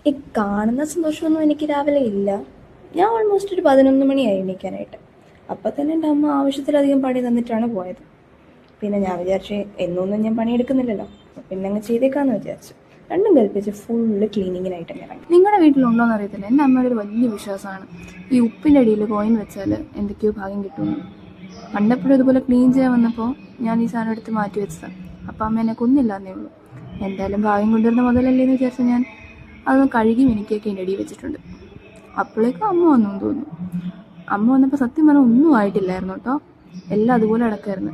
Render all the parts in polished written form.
ഈ കാണുന്ന സന്തോഷമൊന്നും എനിക്ക് രാവിലെ ഇല്ല. ഞാൻ ഓൾമോസ്റ്റ് ഒരു 11 മണിയായി എണീക്കാനായിട്ട്. അപ്പം തന്നെ എൻ്റെ അമ്മ ആവശ്യത്തിലധികം പണി തന്നിട്ടാണ് പോയത്. പിന്നെ ഞാൻ വിചാരിച്ചു എന്നൊന്നും ഞാൻ പണിയെടുക്കുന്നില്ലല്ലോ, പിന്നെ അങ്ങ് ചെയ്തേക്കാന്ന് വിചാരിച്ചു. രണ്ടും കൽപ്പിച്ച് ഫുള്ള് ക്ലീനിങ്ങിനായിട്ട് ഇറങ്ങി. നിങ്ങളുടെ വീട്ടിലുണ്ടോയെന്ന് അറിയത്തില്ല, എൻ്റെ അമ്മയുടെ ഒരു വലിയ വിശ്വാസമാണ് ഈ ഉപ്പിൻ്റെ അടിയിൽ കോയിൻ വെച്ചാൽ എന്തൊക്കെയോ ഭാഗ്യം കിട്ടുമെന്ന്. പണ്ടെപ്പോഴും ഇതുപോലെ ക്ലീൻ ചെയ്യാൻ വന്നപ്പോൾ ഞാൻ ഈ സാധനം എടുത്ത് മാറ്റി വെച്ചതാണ്. അപ്പം അമ്മ എന്നെ കൊന്നില്ലാന്നേ ഉള്ളൂ. എന്തായാലും ഭാഗ്യം കൊണ്ടുവരുന്ന മുതലല്ലേ എന്ന് വിചാരിച്ച് ഞാൻ അതൊന്ന് കഴുകി മിനിക്കൊക്കെ എൻ്റെ അടിയിൽ വെച്ചിട്ടുണ്ട്. അപ്പോഴേക്കും അമ്മ വന്നു തോന്നുന്നു. അമ്മ വന്നപ്പോൾ സത്യം പറഞ്ഞാൽ ഒന്നും ആയിട്ടില്ലായിരുന്നു കേട്ടോ, എല്ലാം അതുപോലെ കിടക്കായിരുന്നു.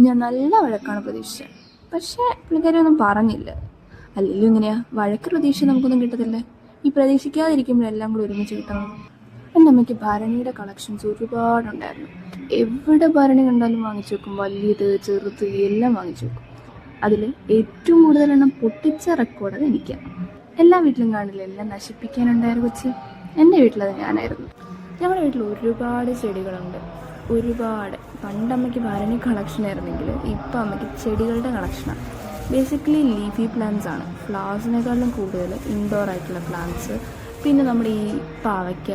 ഞാൻ നല്ല വഴക്കാണ് പ്രതീക്ഷിച്ചത്, പക്ഷേ പുള്ളിക്കാരി ഒന്നും പറഞ്ഞില്ല. അല്ലെങ്കിലും ഇങ്ങനെയാ, വഴക്ക് പ്രതീക്ഷ നമുക്കൊന്നും കിട്ടത്തില്ലേ, ഈ പ്രതീക്ഷിക്കാതിരിക്കുമ്പോഴെല്ലാം കൂടി ഒരുമിച്ച് കിട്ടണം. എൻ്റെ അമ്മയ്ക്ക് ഭരണിയുടെ കളക്ഷൻസ് ഒരുപാടുണ്ടായിരുന്നു. എവിടെ ഭരണി കണ്ടാലും വാങ്ങിച്ചു വെക്കും, വലിയത് ചെറുത് എല്ലാം വാങ്ങിച്ചു വെക്കും. അതിൽ ഏറ്റവും കൂടുതൽ എണ്ണം പൊട്ടിച്ച റെക്കോർഡ് അത് എനിക്കാണ്. എല്ലാ വീട്ടിലും കാണില്ല, എല്ലാം നശിപ്പിക്കാനുണ്ടായ കൊച്ച്. എൻ്റെ വീട്ടിലത് ഞാനായിരുന്നു. ഞങ്ങളുടെ വീട്ടിൽ ഒരുപാട് ചെടികളുണ്ട്, ഒരുപാട്. പണ്ടമ്മയ്ക്ക് ഭരണി കളക്ഷൻ ആയിരുന്നെങ്കിൽ ഇപ്പം അമ്മയ്ക്ക് ചെടികളുടെ കളക്ഷനാണ്. ബേസിക്കലി ലീഫി പ്ലാന്റ്സ് ആണ്, ഫ്ലവേഴ്സിനേക്കാളും കൂടുതൽ ഇൻഡോർ ആയിട്ടുള്ള പ്ലാന്റ്സ്. പിന്നെ നമ്മുടെ ഈ പാവയ്ക്ക,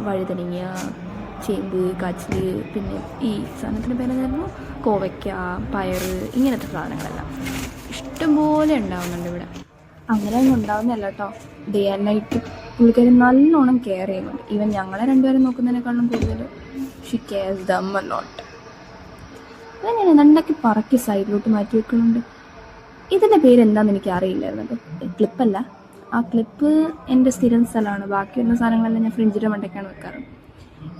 വഴുതനങ്ങ, ചേമ്പ്, കാച്ചിൽ, പിന്നെ ഈ സാധനത്തിൻ്റെ പേരെന്തായിരുന്നു, കോവയ്ക്ക, പയറ്, ഇങ്ങനത്തെ സാധനങ്ങളെല്ലാം ഇഷ്ടംപോലെ ഉണ്ടാവുന്നുണ്ട് ഇവിടെ. അങ്ങനെ ഒന്നും ഉണ്ടാവുന്നതല്ല കേട്ടോ, ഡേ ആൻഡ് നൈറ്റ് പുള്ളിക്കാരി നല്ലോണം കെയർ ചെയ്യുന്നുണ്ട്. ഈവൻ ഞങ്ങളെ രണ്ടുപേരും നോക്കുന്നതിനേക്കാളും കൂടുതൽ she cares them a lot. അതെങ്ങനെ നന്നാക്കി പറക്കി സൈഡിലോട്ട് മാറ്റി വെക്കുന്നുണ്ട്. ഇതിൻ്റെ പേരെന്താണെന്ന് എനിക്ക് അറിയില്ലായിരുന്നു കേട്ടോ. ക്ലിപ്പല്ല, ആ ക്ലിപ്പ് എൻ്റെ സ്ഥിരം സ്ഥലമാണ്. ബാക്കി വരുന്ന സാധനങ്ങളെല്ലാം ഞാൻ ഫ്രിഡ്ജിൻ്റെ മണ്ടയ്ക്കാണ് വെക്കാറ്.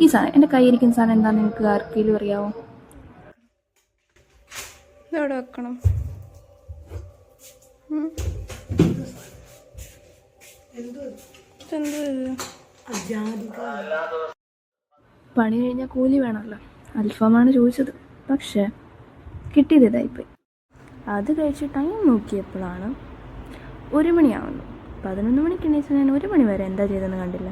ഈ സാധനം എൻ്റെ കയ്യിരിക്കുന്ന സാധനം എന്താണെന്ന് നിങ്ങൾക്ക് ആർക്കെങ്കിലും അറിയാമോ? ഇതെവിടെ വെക്കണം? പണി കഴിഞ്ഞാൽ കൂലി വേണമല്ലോ. അൽഫാമാണ് ചോദിച്ചത്, പക്ഷേ കിട്ടിയത് ഇതായിപ്പോയി. അത് കഴിച്ച് ടൈം നോക്കിയപ്പോഴാണ് 1 മണിയാവുന്നു. 11 മണിക്ക് എണീച്ചാൽ ഞാൻ 1 മണി വരെ എന്താ ചെയ്തതെന്ന് കണ്ടില്ല.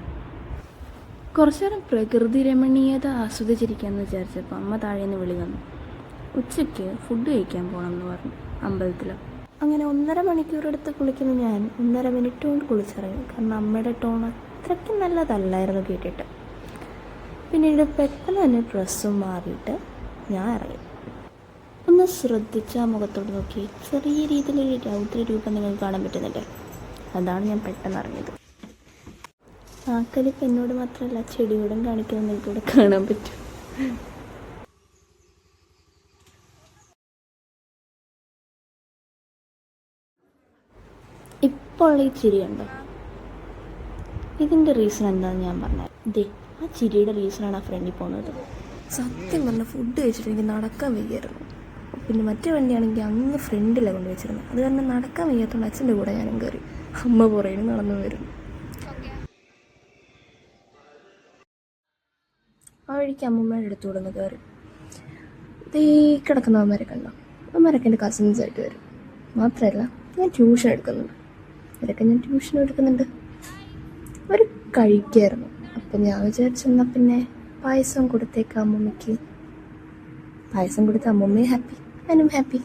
കുറച്ചു നേരം പ്രകൃതി രമണീയത ആസ്വദിച്ചിരിക്കാമെന്ന് വിചാരിച്ചപ്പോൾ അമ്മ താഴേന്ന് വിളി വന്നു. ഉച്ചയ്ക്ക് ഫുഡ് കഴിക്കാൻ പോകണമെന്ന് പറഞ്ഞു അമ്പലത്തിൽ. അങ്ങനെ 1.5 മണിക്കൂർ എടുത്ത് കുളിക്കുന്ന ഞാൻ 1.5 മിനിറ്റ് കൊണ്ട് കുളിച്ചിറങ്ങി. കാരണം അമ്മയുടെ ടോൺ അത്രയ്ക്കും നല്ലതല്ലായിരുന്നു കേട്ടിട്ട്. പിന്നീട് പെട്ടെന്ന് തന്നെ ഡ്രസ്സും മാറിയിട്ട് ഞാൻ ഇറങ്ങി. ഒന്ന് ശ്രദ്ധിച്ച് ആ മുഖത്തോട് നോക്കി ചെറിയ രീതിയിലൊരു രൗദ്രരൂപം നിങ്ങൾക്ക് കാണാൻ പറ്റുന്നുണ്ട്. അതാണ് ഞാൻ പെട്ടെന്ന് ഇറങ്ങിയത്. ആക്കലിപ്പോൾ എന്നോട് മാത്രമല്ല ചെടിയോടും കാണിക്കുന്നത് നിങ്ങൾക്കിവിടെ കാണാൻ പറ്റും. ഇപ്പോൾ ഉള്ള ഈ ചിരി ഉണ്ടോ, ഇതിൻ്റെ റീസൺ എന്താണെന്ന് ഞാൻ പറഞ്ഞാൽ ദേ ആ ചിരിയുടെ റീസണാണ് ആ ഫ്രണ്ടിൽ പോകുന്നത്. സത്യം പറഞ്ഞാൽ ഫുഡ് കഴിച്ചിട്ട് എനിക്ക് നടക്കാൻ വയ്യായിരുന്നു. പിന്നെ മറ്റേ വണ്ടിയാണെങ്കിൽ അങ്ങ് ഫ്രണ്ടിലാണ് കൊണ്ട് വെച്ചിരുന്നത്. അത് കാരണം നടക്കാൻ വയ്യാത്തതുകൊണ്ട് അച്ഛൻ്റെ കൂടെ ഞാനും കയറി. അമ്മ പുറകിൽ നടന്നു വരുന്നു. ആ വഴിക്ക് അമ്മമ്മയുടെ അടുത്തുകൂടെ ഒന്ന് കയറി. ഈ കിടക്കുന്നവന്മാരെ കണ്ടോ, അവന്മാരൊക്കെ എൻ്റെ കസിൻസായിട്ട് വരും. മാത്രമല്ല ഞാൻ ട്യൂഷൻ എടുക്കുന്നുണ്ട്, ഇവരൊക്കെ ഞാൻ ട്യൂഷൻ എടുക്കുന്നുണ്ട്. അവർ കഴിക്കായിരുന്നു. അപ്പം ഞാൻ വിചാരിച്ചെന്നാൽ പിന്നെ പായസം കൊടുത്തേക്കാം അമ്മമ്മയ്ക്ക്. പായസം കൊടുത്ത അമ്മമ്മയും ഹാപ്പി, ഞാനും ഹാപ്പി.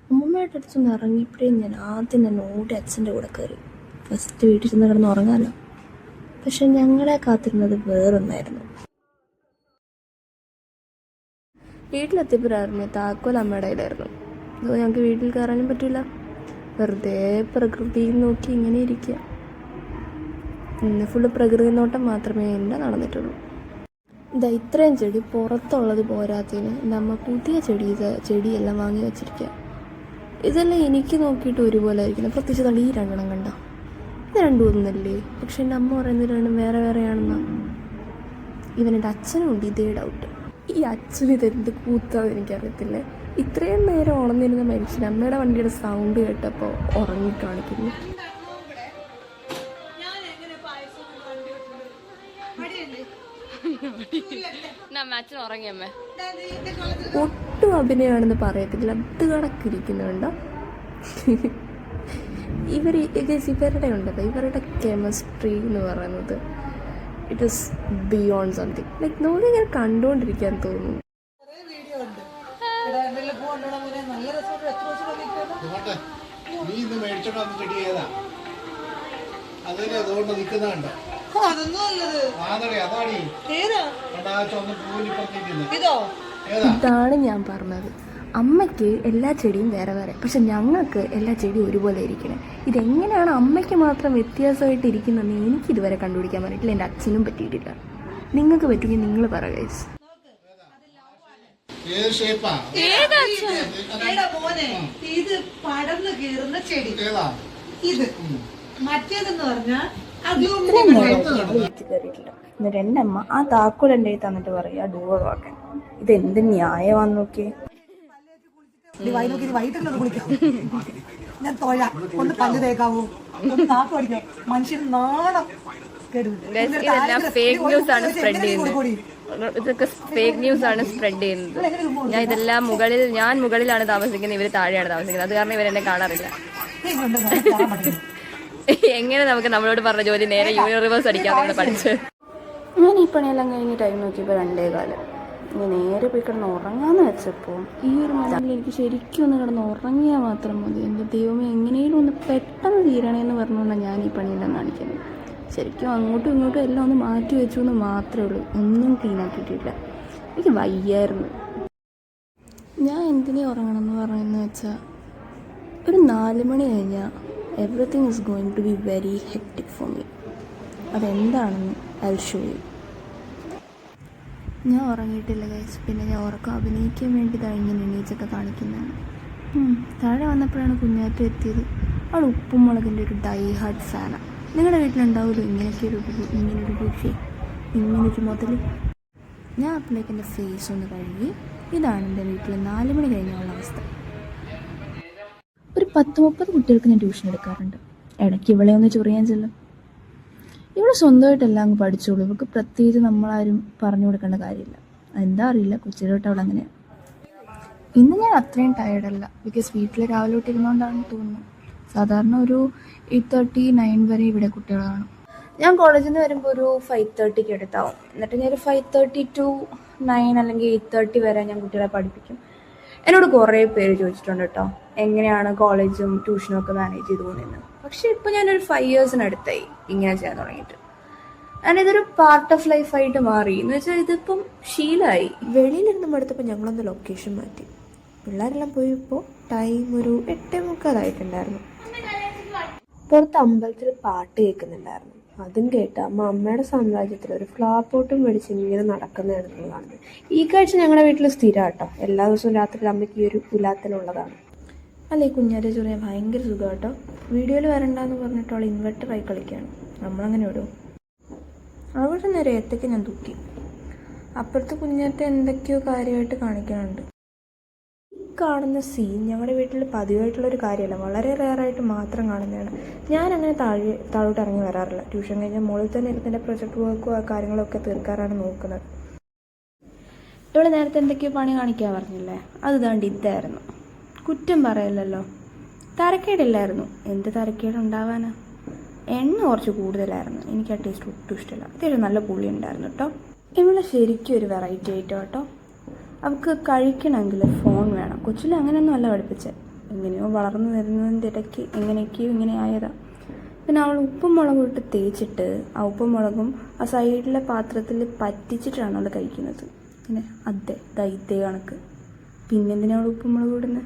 അമ്മമ്മയുടെ അടുത്തൊന്ന് ഇറങ്ങിയപ്പോഴേ ഞാൻ ആദ്യം തന്നെ ഓടി അച്ഛൻ്റെ കൂടെ കയറി. ഫസ്റ്റ് വീട്ടിൽ ചെന്ന് കിടന്ന് ഉറങ്ങാമല്ലോ. പക്ഷെ ഞങ്ങളെ കാത്തിരുന്നത് വേറൊന്നായിരുന്നു. വീട്ടിലെത്തിയപ്പോഴായിരുന്നു താക്കോൽ അമ്മയുടെ കയ്യിലായിരുന്നു. അപ്പോൾ ഞങ്ങൾക്ക് വീട്ടിൽ കയറാനും പറ്റില്ല, വെറുതെ പ്രകൃതി നോക്കി ഇങ്ങനെ ഇരിക്കുക. ഇന്ന് ഫുള്ള് പ്രകൃതി നോട്ടം മാത്രമേ എൻ്റെ നടന്നിട്ടുള്ളൂ. ഇതാ ഇത്രയും ചെടി പുറത്തുള്ളത് പോരാത്തതിന് എൻ്റെ അമ്മ പുതിയ ചെടിയെല്ലാം വാങ്ങി വെച്ചിരിക്കുക. ഇതെല്ലാം എനിക്ക് നോക്കിയിട്ട് ഒരുപോലെ ആയിരിക്കണം. പ്രത്യേകിച്ച് ഈ 2 കണ്ട, ഇത് 2 ഒന്നല്ലേ. പക്ഷെ എൻ്റെ അമ്മ പറയുന്നത് 2 വേറെ വേറെയാണെന്നാ. ഇവനെൻ്റെ അച്ഛനും ഉണ്ട് ഇതേ ഡൗട്ട്. ഈ അച്ഛൻ ഇതെന്ത് കൂത്താന്ന് എനിക്കറിയത്തില്ല. ഇത്രയും നേരം ഉണർന്നിരുന്ന മനുഷ്യൻ അമ്മയുടെ വണ്ടിയുടെ സൗണ്ട് കേട്ടപ്പോൾ ഉറങ്ങിക്കാണിക്കുന്നു. ഒട്ടും അഭിനയമാണെന്ന് പറയത്തില്ല, അത് കണക്കിരിക്കുന്നുണ്ടോ. ഇവരുടെ ഉണ്ടല്ലോ, ഇവരുടെ കെമിസ്ട്രി എന്ന് പറയുന്നത് it is beyond something. Like നമുക്ക് ഇങ്ങനെ കണ്ടുകൊണ്ടിരിക്കാൻ തോന്നുന്നു. ഇതാണ് ഞാൻ പറഞ്ഞത്. അമ്മയ്ക്ക് എല്ലാ ചെടിയും വേറെ വേറെ, പക്ഷെ ഞങ്ങൾക്ക് എല്ലാ ചെടിയും ഒരുപോലെ ഇരിക്കണേ. ഇതെങ്ങനെയാണ് അമ്മയ്ക്ക് മാത്രം വ്യത്യാസമായിട്ട് ഇരിക്കുന്നതെന്ന് എനിക്കിതുവരെ കണ്ടുപിടിക്കാൻ പറ്റിയിട്ടില്ല. എൻ്റെ അച്ഛനും പറ്റിയിട്ടില്ല. നിങ്ങൾക്ക് പറ്റുമെങ്കിൽ നിങ്ങൾ പറ ഗൈസ്. ഇത് പടർന്നു കീറുന്ന ചെടി, ഇത് മറ്റേതെന്ന് പറഞ്ഞാൽ കയറിയിട്ടില്ല. എന്നിട്ട് എൻ്റെ അമ്മ ആ താക്കോൽ എൻ്റെ കയ്യിൽ തന്നിട്ട് പറയുക ഡൂവ വാക്കാൻ. ഇത് എന്ത് ന്യായമാണെന്ന് നോക്കിയേ. വൈകിട്ടുള്ളത് കുളിക്കാം, ഞാൻ തൊഴ ഒന്ന് പല്ല് തേക്കാവൂ, ഒന്ന് നാക്ക് പഠിക്കാം, മനുഷ്യന് നാണം ഇതെല്ലാം ഫേക്ക് ന്യൂസ് ആണ് സ്പ്രെഡ് ചെയ്യുന്നത്. ഇതൊക്കെ ഫേക്ക് ന്യൂസ് ആണ് സ്പ്രെഡ് ചെയ്യുന്നത്. ഞാൻ ഇതെല്ലാം ഞാൻ മുകളിലാണ് താമസിക്കുന്നത്, ഇവർ താഴെയാണ് താമസിക്കുന്നത്. അത് കാരണം ഇവരെന്നെ കാണാറില്ല. എങ്ങനെ നമുക്ക് നമ്മളോട് പറഞ്ഞ ജോലി നേരെ യൂണിവേഴ്സ് അടിക്കാമെന്ന് പഠിച്ച്. ഞാൻ ഈ പണിയെല്ലാം കഴിഞ്ഞ് ടൈം നോക്കിയപ്പോൾ 2:15. ഞാൻ നേരെ പോയി കിടന്ന് ഉറങ്ങാന്ന് വെച്ചപ്പോൾ ഈ ഒരു മണിയിൽ എനിക്ക് ശരിക്കും ഒന്ന് കിടന്ന് ഉറങ്ങിയാൽ മാത്രം മതി. എൻ്റെ ദൈവമേ എങ്ങനെയും ഒന്ന് പെട്ടെന്ന് തീരണേന്ന് പറഞ്ഞുകൊണ്ടാണ് ഞാൻ ഈ പണിയെല്ലാം കാണിക്കുന്നത്. ശരിക്കും അങ്ങോട്ടും ഇങ്ങോട്ടും എല്ലാം ഒന്ന് മാറ്റി വെച്ചു എന്ന് മാത്രമേ ഉള്ളൂ. ഒന്നും ക്ലീൻ ആക്കിയിട്ടില്ല. എനിക്ക് വയ്യായിരുന്നു. ഞാൻ എന്തിനേ ഉറങ്ങണം എന്ന് പറയുന്നത് വെച്ചാൽ ഒരു 4 മണി കഴിഞ്ഞാൽ everything is going to be very hectic for me. അതെന്താണെന്ന് ഐ ഷോ യു. ഞാൻ ഉറങ്ങിയിട്ടില്ല ഗൈസ്. പിന്നെ ഞാൻ ഉറക്കം അഭിനയിക്കാൻ വേണ്ടി ഇങ്ങനെ എണീച്ചൊക്കെ കാണിക്കുന്നതാണ്. താഴെ വന്നപ്പോഴാണ് കുഞ്ഞാറ്റ എത്തിയത്. അവൾ ഉപ്പും മുളകിൻ്റെ ഒരു ഡൈ ഹാർഡ് ഫാനാണ്. നിങ്ങളുടെ വീട്ടിലുണ്ടാവുമല്ലോ ഇങ്ങനെയൊരു രുചി, ഇങ്ങനൊരു മുതൽ. ഞാൻ അപ്പോഴേക്ക് എൻ്റെ ഫേസ് ഒന്ന് കഴുകി. ഇതാണ് എൻ്റെ വീട്ടിൽ 4 മണി കഴിഞ്ഞുള്ള അവസ്ഥ. ഒരു 10-30 കുട്ടികൾക്ക് ഞാൻ ട്യൂഷൻ എടുക്കാറുണ്ട്. ഇടയ്ക്ക് ഇവളെ ഒന്ന് ചൊറിയാൻ ചെല്ലും. ഇവൾ സ്വന്തമായിട്ടെല്ലാം അങ്ങ് പഠിച്ചോളൂ. ഇവൾക്ക് പ്രത്യേകിച്ച് നമ്മളാരും പറഞ്ഞു കൊടുക്കേണ്ട കാര്യമില്ല. എന്താ അറിയില്ല, കൊച്ചിലോട്ട് അവൾ അങ്ങനെയാണ്. ഇന്ന് ഞാൻ അത്രയും ടയർഡല്ല. ബിക്കോസ് വീട്ടിൽ രാവിലെ തൊട്ടിരുന്നോണ്ടാണെന്ന് തോന്നുന്നു. സാധാരണ ഒരു 8:30-9 വരെ ഇവിടെ കുട്ടികൾ കാണും. ഞാൻ കോളേജിൽ നിന്ന് വരുമ്പോൾ ഒരു 5:30 അടുത്താവും. എന്നിട്ട് ഞാൻ ഒരു 5:30 to 9 അല്ലെങ്കിൽ 8:30 വരെ ഞാൻ കുട്ടികളെ പഠിപ്പിക്കും. എന്നോട് കുറേ പേര് ചോദിച്ചിട്ടുണ്ട് കേട്ടോ, എങ്ങനെയാണ് കോളേജും ട്യൂഷനും ഒക്കെ മാനേജ് ചെയ്തു പോകുന്നതെന്ന്. പക്ഷെ ഇപ്പം ഞാനൊരു 5 yearsനടുത്തായി ഇങ്ങനെ ചെയ്യാൻ തുടങ്ങിയിട്ട്. ആൻഡ് ഇതൊരു പാർട്ട് ഓഫ് ലൈഫായിട്ട് മാറി. എന്ന് വെച്ചാൽ ഇതിപ്പം ശീലമായി. വെളിയിലിരുന്ന് മടുത്തപ്പോൾ ഞങ്ങളൊന്ന് ലൊക്കേഷൻ മാറ്റി. പിള്ളേരെല്ലാം പോയപ്പോൾ ടൈം ഒരു 8:45 പുറത്ത് അമ്പലത്തിൽ പാട്ട് കേൾക്കുന്നുണ്ടായിരുന്നു. അതും കേട്ട് അമ്മയുടെ സാമ്രാജ്യത്തിൽ ഒരു ഫ്ലവർ പോട്ടും മേടിച്ച് ഇങ്ങനെ നടക്കുന്നതാണ് നമ്മൾ കാണുന്നത്. ഈ കാഴ്ച ഞങ്ങളുടെ വീട്ടിൽ സ്ഥിരം കേട്ടോ. എല്ലാ ദിവസവും രാത്രി അമ്മയ്ക്ക് ഈ ഒരു പുലാത്തലുള്ളതാണ്. അല്ലേ കുഞ്ഞാരെ ചൊറിയാൻ ഭയങ്കര സുഖം കേട്ടോ. വീഡിയോയിൽ വരണ്ടെന്ന് പറഞ്ഞിട്ട് അവൾ ഇൻവെർട്ടറായി കളിക്കുകയാണ്. നമ്മളങ്ങനെ വിടും. അവിടെ നേരെ ഏത്തയ്ക്ക് ഞാൻ തൂക്കി. അപ്പുറത്ത് കുഞ്ഞാറ്റ എന്തൊക്കെയോ കാര്യമായിട്ട് കാണിക്കാനുണ്ട്. കാണുന്ന സീൻ ഞങ്ങളുടെ വീട്ടിൽ പതിവായിട്ടുള്ളൊരു കാര്യമല്ല, വളരെ റെയറായിട്ട് മാത്രം കാണുന്നതാണ്. ഞാനങ്ങനെ താഴോട്ട് ഇറങ്ങി വരാറില്ല. ട്യൂഷൻ കഴിഞ്ഞാൽ മുകളിൽ തന്നെ ഇരുന്നതിൻ്റെ പ്രൊജക്ട് വർക്കും ആ കാര്യങ്ങളൊക്കെ തീർക്കാറാണ് നോക്കുന്നത്. ഇവിടെ നേരത്തെ എന്തൊക്കെയോ പണി കാണിക്കാൻ പറഞ്ഞില്ലേ, അത് താണ്ടി ഇതായിരുന്നു. കുറ്റം പറയല്ലല്ലോ, തരക്കേടില്ലായിരുന്നു. എന്ത് തരക്കേടുണ്ടാവാനാ. എണ്ണ കുറച്ച് കൂടുതലായിരുന്നു. എനിക്ക് ആ ടേസ്റ്റ് ഒട്ടും ഇഷ്ടമില്ല. അത്യാവശ്യം നല്ല പുളി ഉണ്ടായിരുന്നു കേട്ടോ. ഇവിടെ ശരിക്കും ഒരു വെറൈറ്റി ആയിട്ടോ കേട്ടോ. അവൾക്ക് കഴിക്കണമെങ്കിൽ ഫോൺ വേണം. കൊച്ചിൽ അങ്ങനെയൊന്നും അല്ല പഠിപ്പിച്ചത്. എങ്ങനെയോ വളർന്നു വരുന്നതിൻ്റെ ഇടയ്ക്ക് എങ്ങനെയൊക്കെയോ ഇങ്ങനെ ആയതാണ്. പിന്നെ അവൾ ഉപ്പും മുളകും ഇട്ട് തേച്ചിട്ട് ആ ഉപ്പും മുളകും ആ സൈഡിലെ പാത്രത്തിൽ പറ്റിച്ചിട്ടാണ് അവൾ കഴിക്കുന്നത്. പിന്നെ ഇതേ കണക്ക്. പിന്നെന്തിനാണ് അവൾ ഉപ്പും മുളകും ഇടുന്നത്?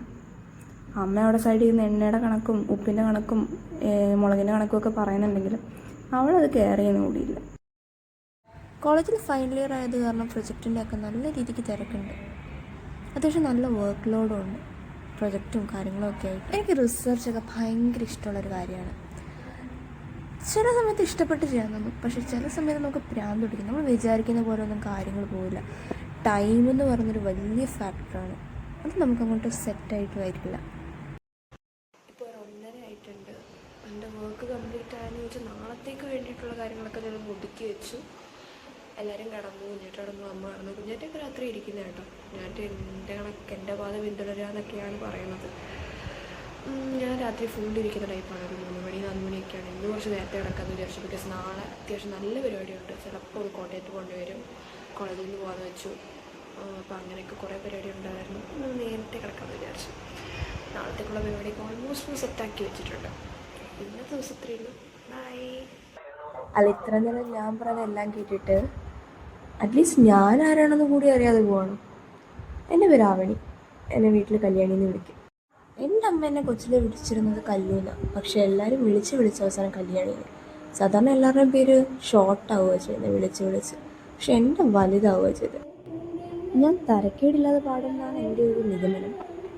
അമ്മ അവിടെ സൈഡിൽ നിന്ന് എണ്ണയുടെ കണക്കും ഉപ്പിൻ്റെ കണക്കും മുളകിൻ്റെ കണക്കും ഒക്കെ പറയുന്നുണ്ടെങ്കിലും അവളത് കെയർ ചെയ്യുന്ന കൂടിയില്ല. കോളേജിൽ ഫൈനൽ ഇയർ ആയത് കാരണം പ്രൊജക്റ്റിൻ്റെ ഒക്കെ നല്ല രീതിക്ക് തിരക്കുണ്ട്. അത്യാവശ്യം നല്ല വർക്ക് ലോഡും ഉണ്ട്. പ്രൊജക്റ്റും കാര്യങ്ങളും ഒക്കെ ആയിട്ട് എനിക്ക് റിസർച്ചൊക്കെ ഭയങ്കര ഇഷ്ടമുള്ളൊരു കാര്യമാണ്. ചില സമയത്ത് ഇഷ്ടപ്പെട്ട് ചെയ്യാൻ തോന്നും, പക്ഷേ ചില സമയത്ത് നമുക്ക് ഭ്രാന്ത് പിടിക്കും. നമ്മൾ വിചാരിക്കുന്ന പോലെ ഒന്നും കാര്യങ്ങൾ പോവില്ല. ടൈം എന്ന് പറയുന്നൊരു വലിയ ഫാക്ടറാണ്. അത് നമുക്കങ്ങോട്ട് സെറ്റായിട്ട് വരില്ല. ഇപ്പോൾ ഒരു 1:30 ആയിട്ടുണ്ട്. എൻ്റെ വർക്ക് കംപ്ലീറ്റ് ആയെന്ന് ചോദിച്ചാൽ നാളത്തേക്ക് വേണ്ടിയിട്ടുള്ള കാര്യങ്ങളൊക്കെ ഞാൻ ഒതുക്കി വെച്ചു. എല്ലാവരും കിടന്നു. കുഞ്ഞേട്ട കിടന്നു, അമ്മ കിടന്നു. കുഞ്ഞേറ്റൊക്കെ രാത്രി ഇരിക്കുന്ന കേട്ടോ. ഞാൻ എൻ്റെ കണക്ക് എൻ്റെ പാത പിന്തുടരുക എന്നൊക്കെയാണ് പറയുന്നത്. ഞാൻ രാത്രി ഫുള്ളിരിക്കുന്ന ടൈപ്പാണ്. ഒരു 3 മണി 4 മണിയൊക്കെയാണ്. ഇന്ന് കുറച്ച് നേരത്തെ കിടക്കാമെന്ന് വിചാരിച്ചു. ബിക്കോസ് നാളെ അത്യാവശ്യം നല്ല പരിപാടിയുണ്ട്. ചിലപ്പോൾ ഒരു കോട്ടയത്ത് പോകേണ്ടി വരും. കോളേജിൽ നിന്ന് പോകാമെന്ന് വെച്ചു. അപ്പോൾ അങ്ങനെയൊക്കെ കുറേ പരിപാടി ഉണ്ടായിരുന്നു. ഇന്ന് നേരത്തെ കിടക്കാമെന്ന് വിചാരിച്ചു. നാളത്തേക്കുള്ള പരിപാടിയൊക്കെ ഓൾമോസ്റ്റ് സെറ്റാക്കി വെച്ചിട്ടുണ്ട്. ഇന്നത്തെ ദിവസം ഇത്രയേ ഉള്ളൂ. ബൈ. അല്ല, ഇത്ര നേരം ഞാൻ പറഞ്ഞ എല്ലാം കേട്ടിട്ട് അറ്റ്ലീസ്റ്റ് ഞാൻ ആരാണെന്ന് കൂടി അറിയാതെ പോവാണ്. എൻ്റെ പേര് ആവണി. എന്നെ വീട്ടിൽ കല്യാണി എന്ന് വിളിക്കും. എൻ്റെ അമ്മ എന്നെ കൊച്ചിലെ വിളിച്ചിരുന്നത് കല്ലൂന്ന, പക്ഷെ എല്ലാവരും വിളിച്ച് അവസാനം കല്യാണിന്ന്. സാധാരണ എല്ലാവരുടെയും പേര് ഷോർട്ടാവുക ചെയ്യുന്നത്, വിളിച്ച്. പക്ഷെ എൻ്റെ വലുതാവുക ചെയ്തത്. ഞാൻ തരക്കേടില്ലാതെ പാടുന്നതാണ് എൻ്റെ ഒരു നിഗമനം.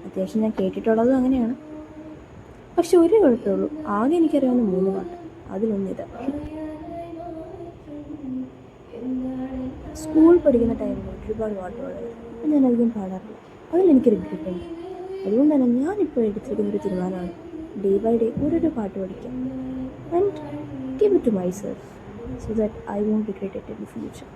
അത്യാവശ്യം ഞാൻ കേട്ടിട്ടുള്ളതും അങ്ങനെയാണ്. പക്ഷെ ഒരു കുഴപ്പമേ ഉള്ളൂ, ആകെ എനിക്കറിയാവുന്ന 3 പാട്ട്. അതിലൊന്നിതാ. സ്കൂൾ പഠിക്കുന്ന ടൈമിൽ ഒരുപാട് പാട്ട് പാടുന്നത്, അപ്പം ഞാനധികം പാടാറില്ല. അതിലെനിക്ക് റിഗ്രറ്റ് ഉണ്ട്. അതുകൊണ്ട് തന്നെ ഞാനിപ്പോൾ എടുത്തിരിക്കുന്നൊരു തീരുമാനമാണ് ഡേ ബൈ ഡേ ഓരോരോ പാട്ട് പഠിക്കാം and give it to myself so that I won't regret it in the future.